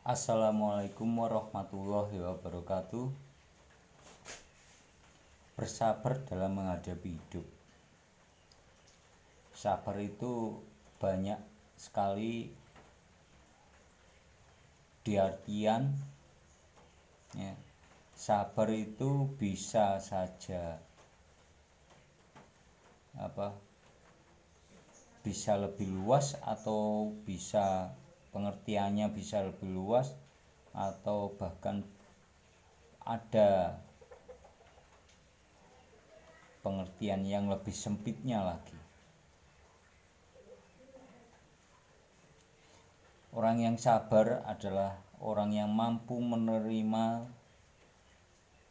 Assalamualaikum warahmatullahi wabarakatuh. Bersabar dalam menghadapi hidup. Sabar itu banyak sekali diartian ya. Sabar itu bisa saja bisa lebih luas atau bisa pengertiannya bisa lebih luas atau bahkan ada pengertian yang lebih sempitnya lagi. Orang yang sabar adalah orang yang mampu menerima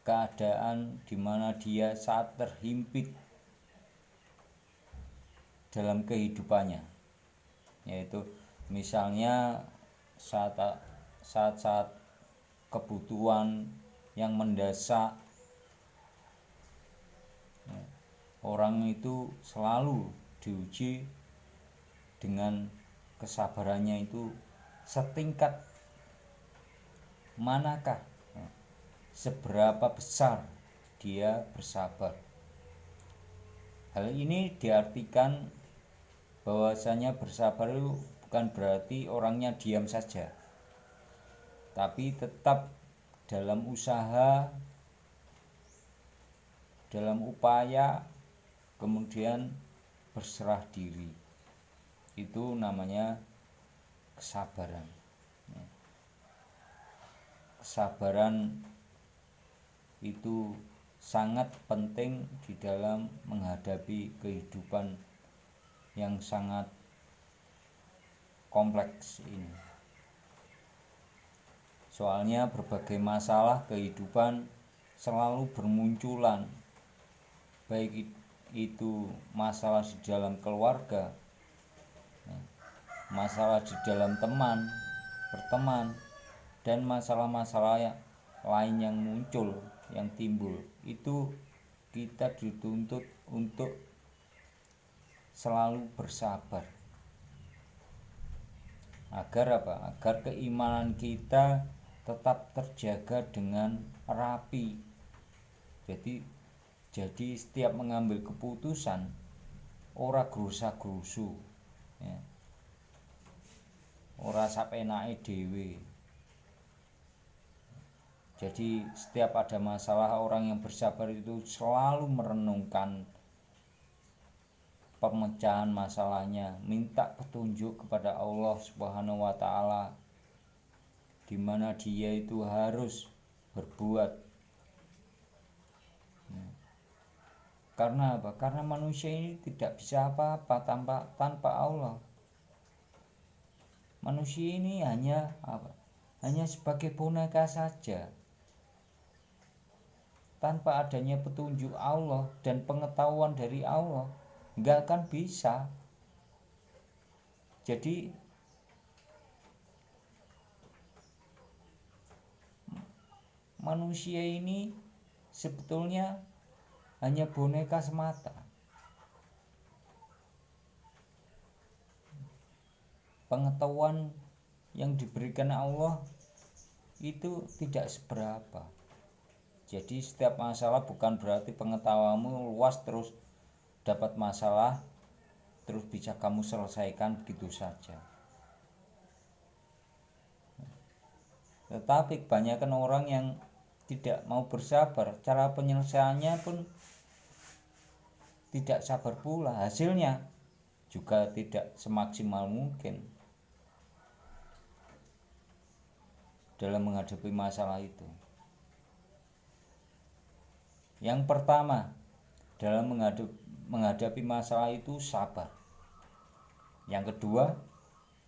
keadaan di mana dia saat terhimpit dalam kehidupannya, yaitu misalnya saat kebutuhan yang mendesak, orang itu selalu diuji dengan kesabarannya itu setingkat manakah, seberapa besar dia bersabar. Hal ini diartikan bahwasanya bersabar itu bukan berarti orangnya diam saja, tapi tetap dalam usaha, dalam upaya, kemudian berserah diri. Itu namanya kesabaran. Kesabaran itu sangat penting di dalam menghadapi kehidupan yang sangat kompleks ini. Soalnya berbagai masalah kehidupan selalu bermunculan, baik itu masalah di dalam keluarga, masalah di dalam berteman, dan masalah-masalah lain yang muncul, yang timbul. Itu kita dituntut untuk selalu bersabar. Agar apa? Agar keimanan kita tetap terjaga dengan rapi. Jadi setiap mengambil keputusan ora grusa-grusu, ya. Ora sapenake dhewe. Jadi setiap ada masalah, orang yang bersabar itu selalu merenungkan pemecahan masalahnya, minta petunjuk kepada Allah Subhanahu wa taala di mana dia itu harus berbuat. Karena apa? Karena manusia ini tidak bisa apa-apa tanpa Allah. Manusia ini hanya sebagai boneka saja. Tanpa adanya petunjuk Allah dan pengetahuan dari Allah, nggak akan bisa. Jadi manusia ini sebetulnya hanya boneka semata. Pengetahuan yang diberikan Allah itu tidak seberapa. Jadi setiap masalah bukan berarti pengetahuanmu luas terus dapat masalah terus bisa kamu selesaikan begitu saja. Tetapi kebanyakan orang yang tidak mau bersabar, cara penyelesaiannya pun tidak sabar pula, hasilnya juga tidak semaksimal mungkin dalam menghadapi masalah itu. Yang pertama, dalam menghadapi masalah itu sabar. Yang kedua,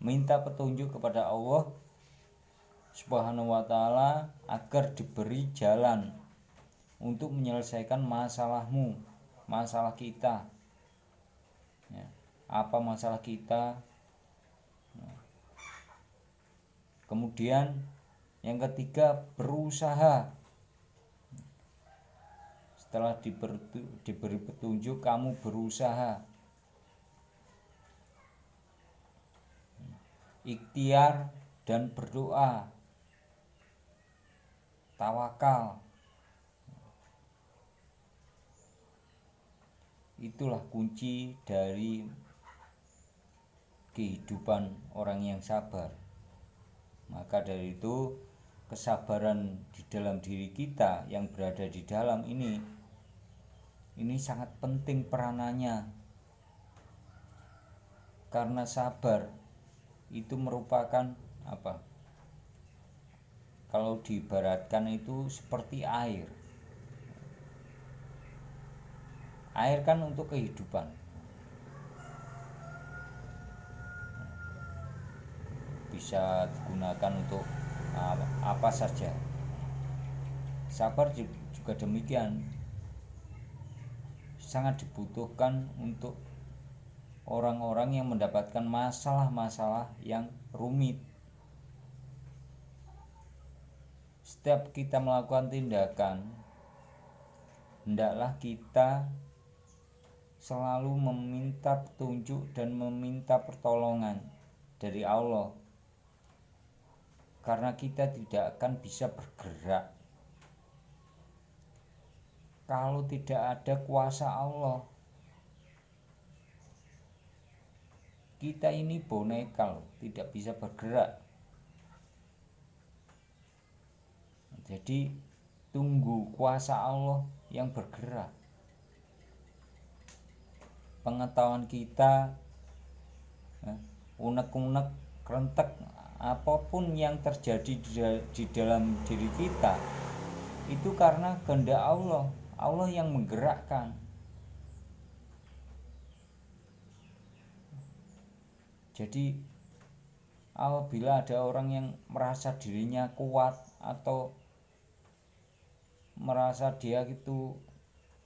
minta petunjuk kepada Allah Subhanahu wa taala agar diberi jalan untuk menyelesaikan masalahmu, masalah kita. Ya, apa masalah kita? Kemudian yang ketiga, berusaha. Setelah diberi petunjuk, kamu berusaha. Ikhtiar dan berdoa tawakal. Itulah kunci dari kehidupan orang yang sabar. Maka dari itu, kesabaran di dalam diri kita yang berada di dalam ini sangat penting peranannya. Karena sabar itu merupakan apa? Kalau diibaratkan itu seperti air. Air kan untuk kehidupan. Bisa digunakan untuk apa saja. Sabar juga demikian. Sangat dibutuhkan untuk orang-orang yang mendapatkan masalah-masalah yang rumit. Setiap kita melakukan tindakan, hendaklah kita selalu meminta petunjuk dan meminta pertolongan dari Allah, karena kita tidak akan bisa bergerak kalau tidak ada kuasa Allah. Kita ini boneka loh, tidak bisa bergerak. Jadi tunggu kuasa Allah yang bergerak. Pengetahuan kita unek-unek, rentek, apapun yang terjadi di dalam diri kita itu karena kehendak Allah. Allah yang menggerakkan. Jadi apabila ada orang yang merasa dirinya kuat atau merasa dia itu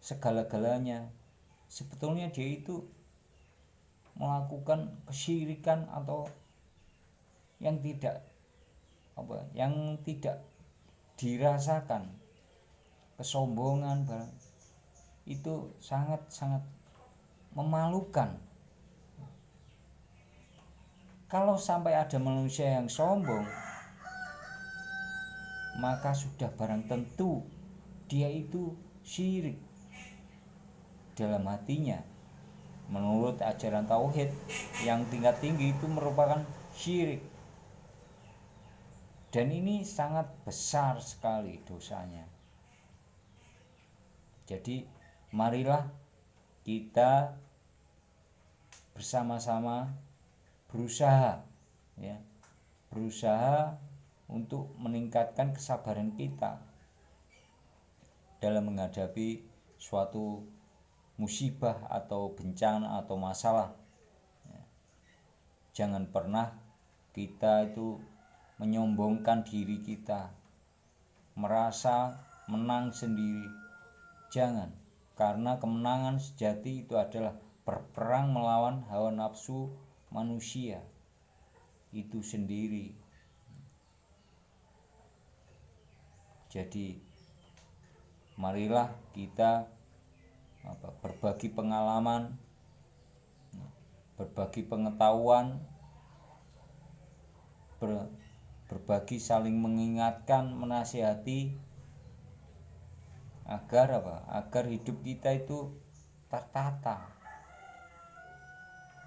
segala-galanya, sebetulnya dia itu melakukan kesyirikan atau yang tidak dirasakan, kesombongan barang itu sangat-sangat memalukan. Kalau sampai ada manusia yang sombong, maka sudah barang tentu dia itu syirik dalam hatinya. Menurut ajaran tauhid yang tingkat tinggi itu merupakan syirik. Dan ini sangat besar sekali dosanya. Jadi marilah kita bersama-sama berusaha untuk meningkatkan kesabaran kita dalam menghadapi suatu musibah atau bencana atau masalah. Jangan pernah kita itu menyombongkan diri kita, merasa menang sendiri. Jangan, karena kemenangan sejati itu adalah berperang melawan hawa nafsu manusia itu sendiri. Jadi marilah kita berbagi pengalaman, berbagi pengetahuan, berbagi saling mengingatkan, menasihati agar hidup kita itu tertata.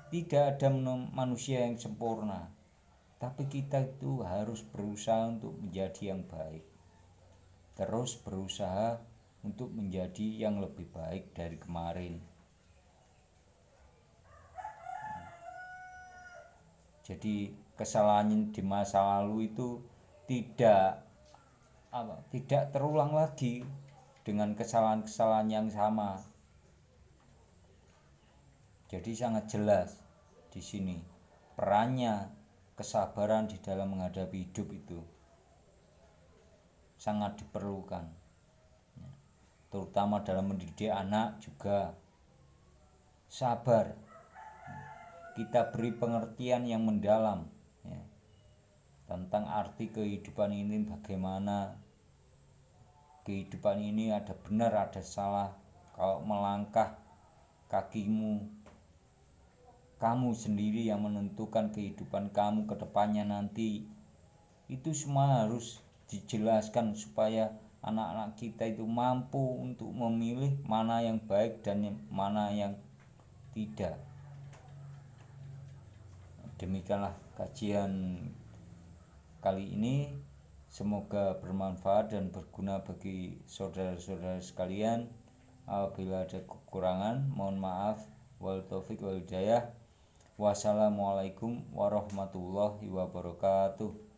Tidak ada manusia yang sempurna, tapi kita itu harus berusaha untuk menjadi yang baik, terus berusaha untuk menjadi yang lebih baik dari kemarin. Jadi kesalahan di masa lalu itu tidak terulang lagi dengan kesalahan-kesalahan yang sama. Jadi sangat jelas di sini perannya kesabaran di dalam menghadapi hidup itu sangat diperlukan. Terutama dalam mendidik anak juga sabar. Kita beri pengertian yang mendalam tentang arti kehidupan ini, bagaimana kehidupan ini ada benar ada salah. Kalau melangkah kakimu, kamu sendiri yang menentukan kehidupan kamu ke depannya nanti. Itu semua harus dijelaskan supaya anak-anak kita itu mampu untuk memilih mana yang baik dan mana yang tidak. Demikianlah kajian kali ini. Semoga bermanfaat dan berguna bagi saudara-saudara sekalian. Apabila ada kekurangan, mohon maaf. Wal taufiq wal hidayah. Wassalamualaikum warahmatullahi wabarakatuh.